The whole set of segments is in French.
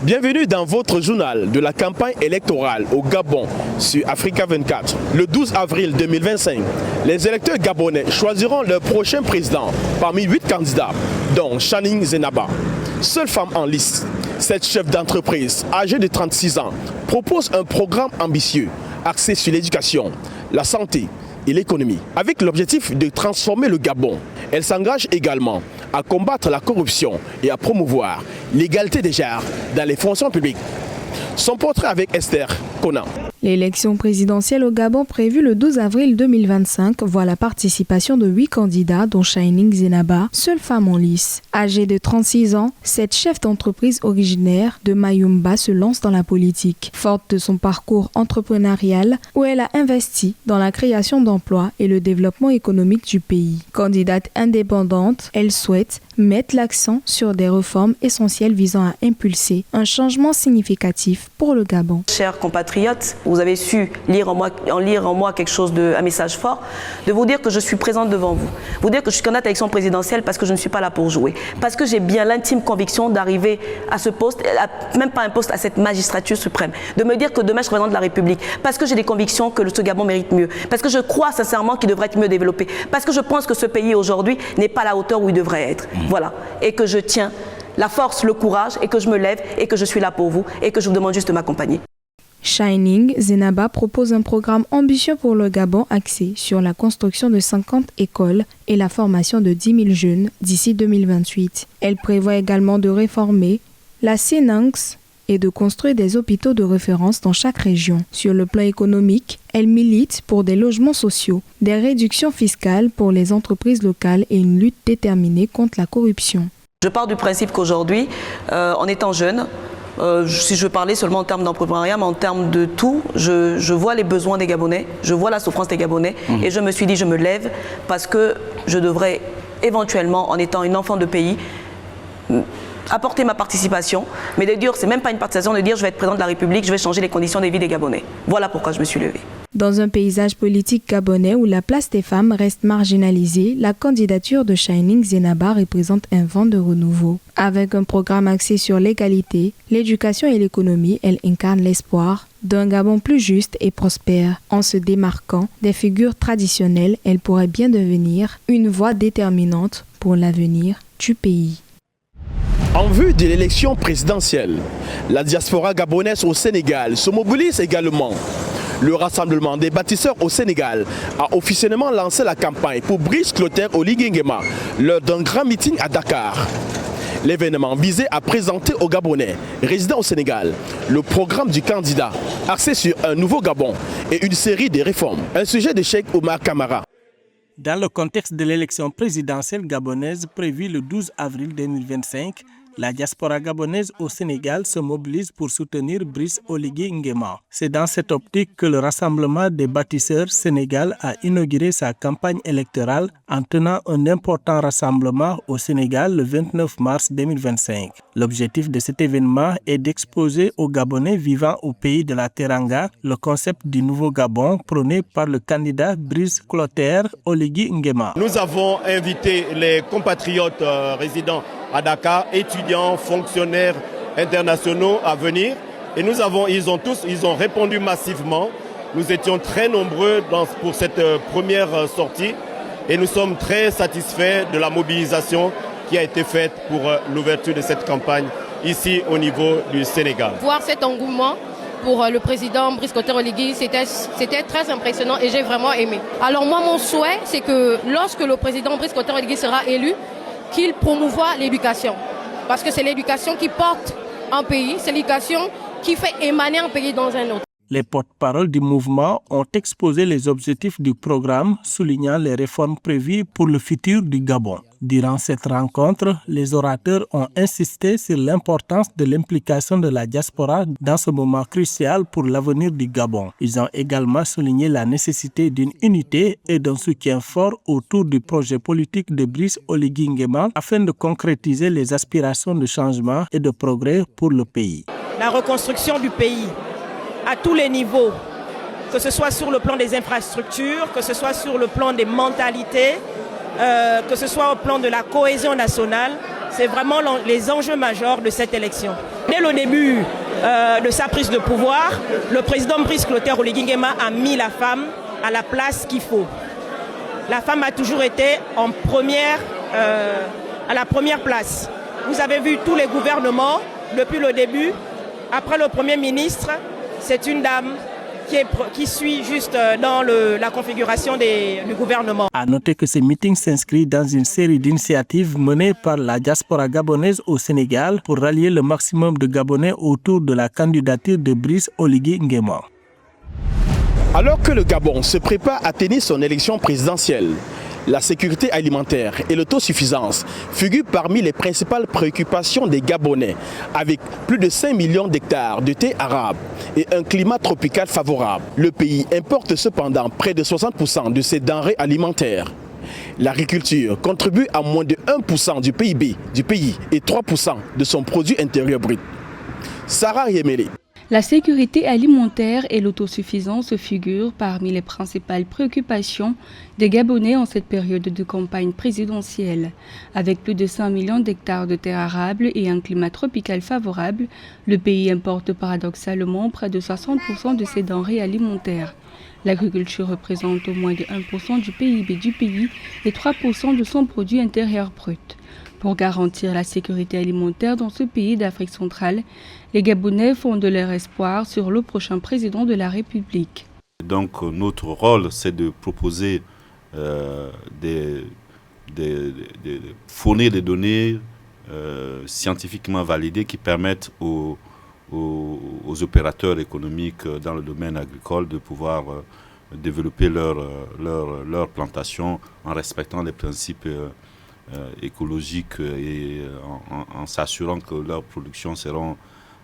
Bienvenue dans votre journal de la campagne électorale au Gabon sur Africa 24. Le 12 avril 2025, les électeurs gabonais choisiront leur prochain président parmi 8 candidats, dont Channing Zenaba. Seule femme en lice, cette chef d'entreprise âgée de 36 ans propose un programme ambitieux axé sur l'éducation, la santé et l'économie. Avec l'objectif de transformer le Gabon, elle s'engage également à combattre la corruption et à promouvoir l'égalité des genres dans les fonctions publiques. Son portrait avec Esther Konan. L'élection présidentielle au Gabon prévue le 12 avril 2025 voit la participation de 8 candidats dont Channing Zenaba, seule femme en lice. Âgée de 36 ans, cette chef d'entreprise originaire de Mayumba se lance dans la politique. Forte de son parcours entrepreneurial où elle a investi dans la création d'emplois et le développement économique du pays. Candidate indépendante, elle souhaite mettre l'accent sur des réformes essentielles visant à impulser un changement significatif pour le Gabon. Chers compatriotes, vous avez su lire en moi quelque chose un message fort, de vous dire que je suis présente devant vous. Vous dire que je suis candidate à l'élection présidentielle parce que je ne suis pas là pour jouer. Parce que j'ai bien l'intime conviction d'arriver à ce poste, même pas un poste, à cette magistrature suprême. De me dire que demain je serai présidente de la République. Parce que j'ai des convictions que ce Gabon mérite mieux. Parce que je crois sincèrement qu'il devrait être mieux développé. Parce que je pense que ce pays aujourd'hui n'est pas à la hauteur où il devrait être. Voilà. Et que je tiens la force, le courage, et que je me lève, et que je suis là pour vous, et que je vous demande juste de m'accompagner. Channing Zenaba propose un programme ambitieux pour le Gabon axé sur la construction de 50 écoles et la formation de 10 000 jeunes d'ici 2028. Elle prévoit également de réformer la SENANX et de construire des hôpitaux de référence dans chaque région. Sur le plan économique, elle milite pour des logements sociaux, des réductions fiscales pour les entreprises locales et une lutte déterminée contre la corruption. Je pars du principe qu'aujourd'hui, en étant jeune, si je veux parler seulement en termes d'entrepreneuriat, mais en termes de tout, je vois les besoins des Gabonais, je vois la souffrance des Gabonais, et je me suis dit, je me lève parce que je devrais éventuellement, en étant une enfant de pays, apporter ma participation, mais de dire, c'est même pas une participation, de dire je vais être président de la République, je vais changer les conditions de vie des Gabonais. Voilà pourquoi je me suis levée. Dans un paysage politique gabonais où la place des femmes reste marginalisée, la candidature de Channing Zenaba représente un vent de renouveau. Avec un programme axé sur l'égalité, l'éducation et l'économie, elle incarne l'espoir d'un Gabon plus juste et prospère. En se démarquant des figures traditionnelles, elle pourrait bien devenir une voix déterminante pour l'avenir du pays. En vue de l'élection présidentielle, la diaspora gabonaise au Sénégal se mobilise également. Le Rassemblement des bâtisseurs au Sénégal a officiellement lancé la campagne pour Brice Clotaire Oligui Nguema lors d'un grand meeting à Dakar. L'événement visait à présenter aux Gabonais résidant au Sénégal le programme du candidat axé sur un nouveau Gabon et une série de réformes. Un sujet de Cheikh Oumar Kamara. Dans le contexte de l'élection présidentielle gabonaise prévue le 12 avril 2025, la diaspora gabonaise au Sénégal se mobilise pour soutenir Brice Oligui Nguema. C'est dans cette optique que le Rassemblement des bâtisseurs Sénégal a inauguré sa campagne électorale en tenant un important rassemblement au Sénégal le 29 mars 2025. L'objectif de cet événement est d'exposer aux Gabonais vivant au pays de la Teranga le concept du nouveau Gabon prôné par le candidat Brice Clotaire Oligui Nguema. Nous avons invité les compatriotes résidents à Dakar, étudiants, fonctionnaires internationaux à venir. Et ils ont répondu massivement. Nous étions très nombreux pour cette première sortie. Et nous sommes très satisfaits de la mobilisation qui a été faite pour l'ouverture de cette campagne ici au niveau du Sénégal. Voir cet engouement pour le président Brice Clotaire Oligui, c'était très impressionnant et j'ai vraiment aimé. Alors moi, mon souhait, c'est que lorsque le président Brice Clotaire Oligui sera élu, qu'il promouvoit l'éducation. Parce que c'est l'éducation qui porte un pays, c'est l'éducation qui fait émaner un pays dans un autre. Les porte-paroles du mouvement ont exposé les objectifs du programme, soulignant les réformes prévues pour le futur du Gabon. Durant cette rencontre, les orateurs ont insisté sur l'importance de l'implication de la diaspora dans ce moment crucial pour l'avenir du Gabon. Ils ont également souligné la nécessité d'une unité et d'un soutien fort autour du projet politique de Brice Oligui Nguema afin de concrétiser les aspirations de changement et de progrès pour le pays. La reconstruction du pays à tous les niveaux, que ce soit sur le plan des infrastructures, que ce soit sur le plan des mentalités, que ce soit au plan de la cohésion nationale, C'est vraiment les enjeux majeurs de cette élection. Dès le début de sa prise de pouvoir, le président Brice Clotaire Oligui Nguema a mis la femme à la place qu'il faut. La femme a toujours été à la première place. Vous avez vu tous les gouvernements depuis le début. Après le Premier ministre, c'est une dame qui suit juste dans la configuration du gouvernement. À noter que ce meeting s'inscrit dans une série d'initiatives menées par la diaspora gabonaise au Sénégal pour rallier le maximum de Gabonais autour de la candidature de Brice Oligui Nguema. Alors que le Gabon se prépare à tenir son élection présidentielle, la sécurité alimentaire et l'autosuffisance figurent parmi les principales préoccupations des Gabonais, avec plus de 5 millions d'hectares de thé arabe et un climat tropical favorable. Le pays importe cependant près de 60% de ses denrées alimentaires. L'agriculture contribue à moins de 1% du PIB du pays et 3% de son produit intérieur brut. Sarah Yemele. La sécurité alimentaire et l'autosuffisance figurent parmi les principales préoccupations des Gabonais en cette période de campagne présidentielle. Avec plus de 5 millions d'hectares de terres arables et un climat tropical favorable, le pays importe paradoxalement près de 60% de ses denrées alimentaires. L'agriculture représente moins de 1% du PIB du pays et 3% de son produit intérieur brut. Pour garantir la sécurité alimentaire dans ce pays d'Afrique centrale, les Gabonais fondent leur espoir sur le prochain président de la République. Donc notre rôle, c'est de proposer fournir des données scientifiquement validées qui permettent aux opérateurs économiques dans le domaine agricole de pouvoir développer leur plantation en respectant les principes écologiques et en s'assurant que leurs productions seront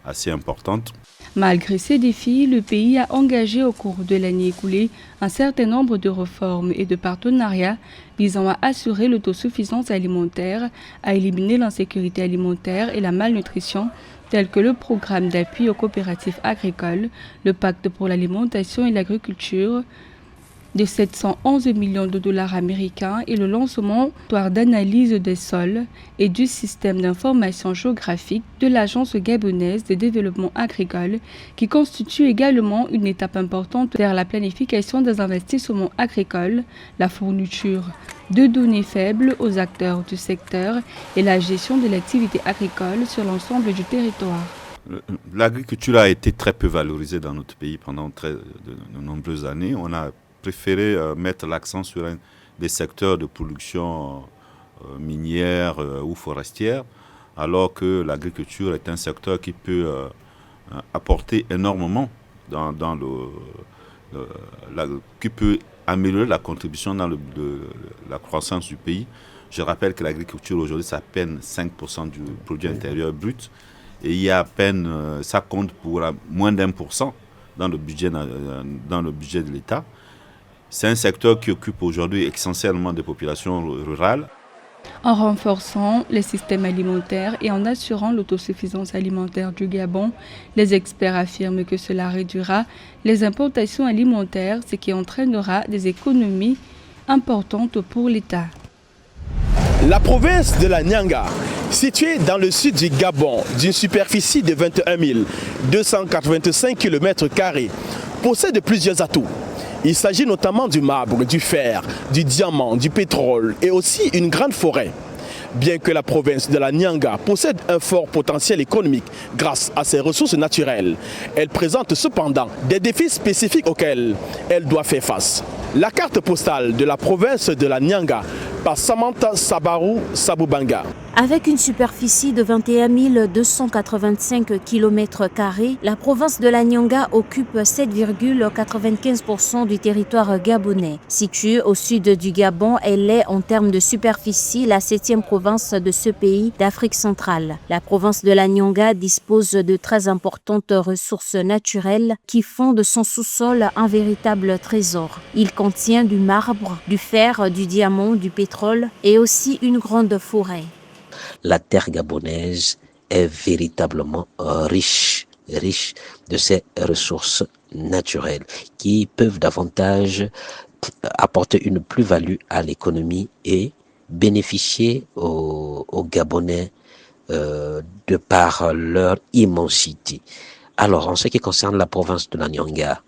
assez importantes. Malgré ces défis, le pays a engagé au cours de l'année écoulée un certain nombre de réformes et de partenariats visant à assurer l'autosuffisance alimentaire, à éliminer l'insécurité alimentaire et la malnutrition, tels que le programme d'appui aux coopératives agricoles, le pacte pour l'alimentation et l'agriculture, de 711 millions de dollars américains et le lancement d'analyse des sols et du système d'information géographique de l'Agence gabonaise de développement agricole qui constitue également une étape importante vers la planification des investissements agricoles, la fourniture de données faibles aux acteurs du secteur et la gestion de l'activité agricole sur l'ensemble du territoire. L'agriculture a été très peu valorisée dans notre pays pendant de nombreuses années. On a préféré mettre l'accent sur des secteurs de production minière ou forestière, alors que l'agriculture est un secteur qui peut apporter énormément qui peut améliorer la contribution dans la croissance du pays. Je rappelle que l'agriculture aujourd'hui, c'est à peine 5% du produit intérieur brut, et il y a à peine, ça compte pour moins d'1% dans le budget de l'État. C'est un secteur qui occupe aujourd'hui essentiellement des populations rurales. En renforçant les systèmes alimentaires et en assurant l'autosuffisance alimentaire du Gabon, les experts affirment que cela réduira les importations alimentaires, ce qui entraînera des économies importantes pour l'État. La province de la Nyanga, située dans le sud du Gabon, d'une superficie de 21 285 km², possède plusieurs atouts. Il s'agit notamment du marbre, du fer, du diamant, du pétrole et aussi une grande forêt. Bien que la province de la Nyanga possède un fort potentiel économique grâce à ses ressources naturelles, elle présente cependant des défis spécifiques auxquels elle doit faire face. La carte postale de la province de la Nyanga par Samantha Sabarou Sabubanga. Avec une superficie de 21 285 km², la province de la Nyanga occupe 7,95% du territoire gabonais. Située au sud du Gabon, elle est en termes de superficie la 7e province de ce pays d'Afrique centrale. La province de la Nyanga dispose de très importantes ressources naturelles qui font de son sous-sol un véritable trésor. Il contient du marbre, du fer, du diamant, du pétrole et aussi une grande forêt. La terre gabonaise est véritablement riche de ces ressources naturelles qui peuvent davantage apporter une plus-value à l'économie et bénéficier aux Gabonais de par leur immensité. Alors, en ce qui concerne la province de la Nyanga,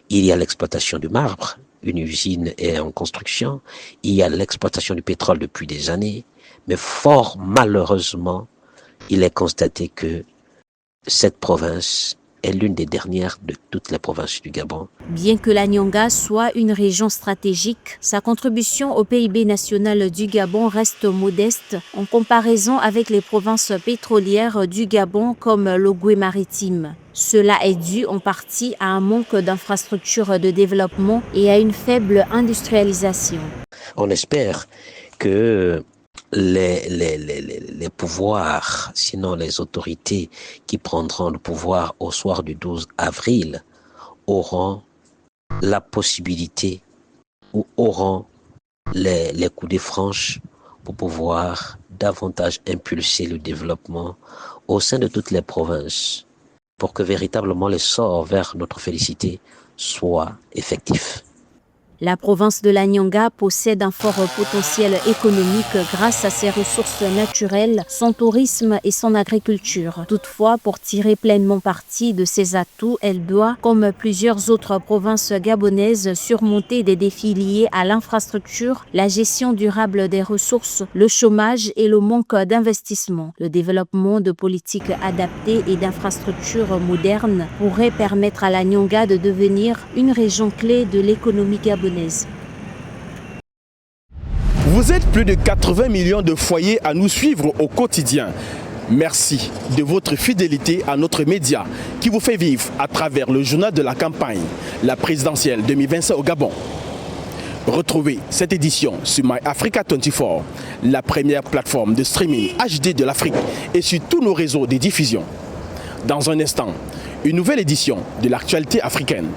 il y a l'exploitation du marbre, une usine est en construction, il y a l'exploitation du pétrole depuis des années, mais fort malheureusement, il est constaté que cette province est l'une des dernières de toutes les provinces du Gabon. Bien que la Nyanga soit une région stratégique, sa contribution au PIB national du Gabon reste modeste en comparaison avec les provinces pétrolières du Gabon comme l'Ogooué-Maritime. Cela est dû en partie à un manque d'infrastructures de développement et à une faible industrialisation. On espère que les pouvoirs, sinon les autorités qui prendront le pouvoir au soir du 12 avril, auront la possibilité ou auront les coups de franche pour pouvoir davantage impulser le développement au sein de toutes les provinces pour que véritablement l'essor vers notre félicité soit effectif. La province de la Nyanga possède un fort potentiel économique grâce à ses ressources naturelles, son tourisme et son agriculture. Toutefois, pour tirer pleinement parti de ses atouts, elle doit, comme plusieurs autres provinces gabonaises, surmonter des défis liés à l'infrastructure, la gestion durable des ressources, le chômage et le manque d'investissement. Le développement de politiques adaptées et d'infrastructures modernes pourrait permettre à la Nyanga de devenir une région clé de l'économie gabonaise. Vous êtes plus de 80 millions de foyers à nous suivre au quotidien. Merci de votre fidélité à notre média qui vous fait vivre à travers le journal de la campagne, la présidentielle 2025 au Gabon. Retrouvez cette édition sur MyAfrica24, la première plateforme de streaming HD de l'Afrique et sur tous nos réseaux de diffusion. Dans un instant, une nouvelle édition de l'actualité africaine.